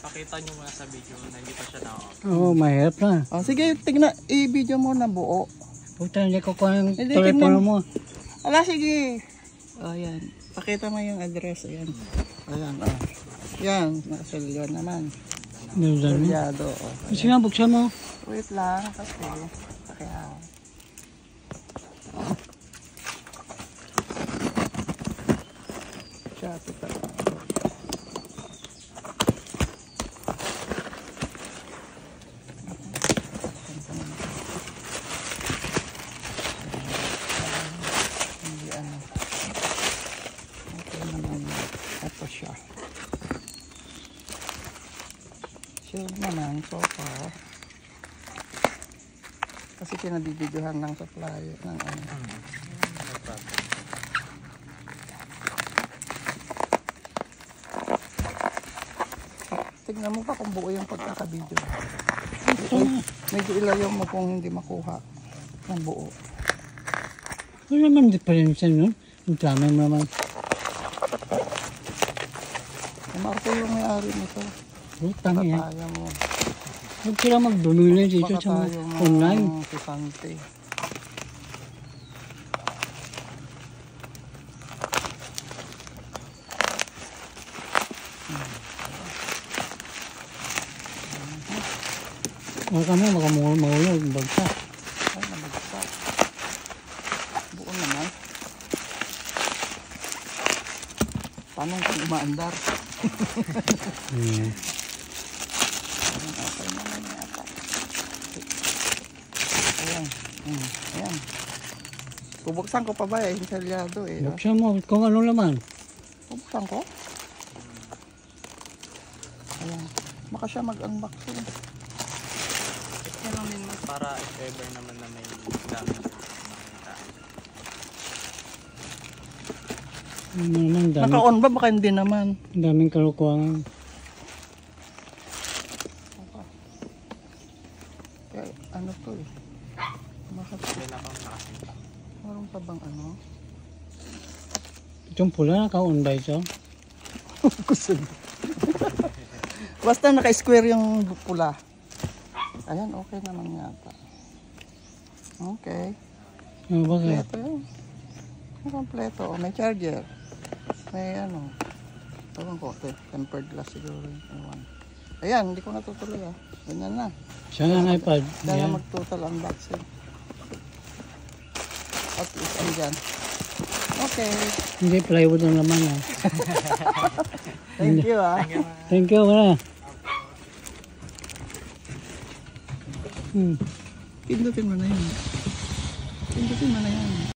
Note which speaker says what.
Speaker 1: Pakita nyo muna sa video na hindi pa siya na-off.
Speaker 2: Oo, mahirap na.
Speaker 3: Oh, sige, tignan, i-video mo na buo.
Speaker 2: Puta, hindi ko kuha yung
Speaker 3: Hindi,
Speaker 2: telepono
Speaker 3: tingnan.
Speaker 2: mo.
Speaker 3: Ala, sige. O, yan. Pakita mo yung address. Ayan. Ayan, o. Yan, nakaselyo naman. Selyado, o.
Speaker 2: Kasi nga, buksan mo.
Speaker 3: Wait lang, kasi. Kaya. Siya, ito. Hindi ano. Okay naman. Ito siya. Sure naman, so far. Kasi pinabibidyohan ng supplier ng ano. Tignan mo pa kung buo yung pagkakabidyo. Medyo ilayo mo kung hindi makuha ng buo.
Speaker 2: Ano naman diferensya nun? Ang tama mo naman.
Speaker 3: Marco yung may-ari nito.
Speaker 2: Putang yan.
Speaker 3: Kaya mo.
Speaker 2: Huwag sila magbumili dito
Speaker 3: Baka
Speaker 2: sa
Speaker 3: tayo
Speaker 2: online.
Speaker 3: sisante.
Speaker 2: Baka mo, baka mahulog. Bagsak.
Speaker 3: Ay, nabagsak. Buo naman. Paano kung umaandar?
Speaker 2: Yeah.
Speaker 3: Okay naman yata. Ayan. Ayan. Bubuksan ko pa ba eh? Selyado eh.
Speaker 2: Buksan mo kung ano naman.
Speaker 3: Bubuksan ko? Ayan. Baka siya mag-unboxing.
Speaker 1: Ito lang din man para if ever naman na may damage makita.
Speaker 2: Ano naman,
Speaker 3: Naka-on ba? Baka hindi naman.
Speaker 2: daming kalukuhan.
Speaker 3: Kaya ano to eh. Bakit?
Speaker 1: Kaya na pang nakasinta.
Speaker 3: Meron pa bang ano?
Speaker 2: Itong pula, naka-on ba ito?
Speaker 3: Kusog. Basta naka-square yung pula. Ayan, okay naman yata. Okay.
Speaker 2: Ano ba kaya?
Speaker 3: Kompleto yun. Kompleto. O, may charger. May ano. Tawag ko. Tempered glass siguro. Ayan, hindi ko natutuloy ah. Ganyan na.
Speaker 2: Siya nga ang iPad.
Speaker 3: Kaya
Speaker 2: Ayan.
Speaker 3: mag-total unboxing. At least andyan. Okay.
Speaker 2: Hindi, plywood ang laman. Ah.
Speaker 3: Thank you ah.
Speaker 2: Thank you, wala.
Speaker 3: Pindutin mo na yun. Pindutin mo na yan.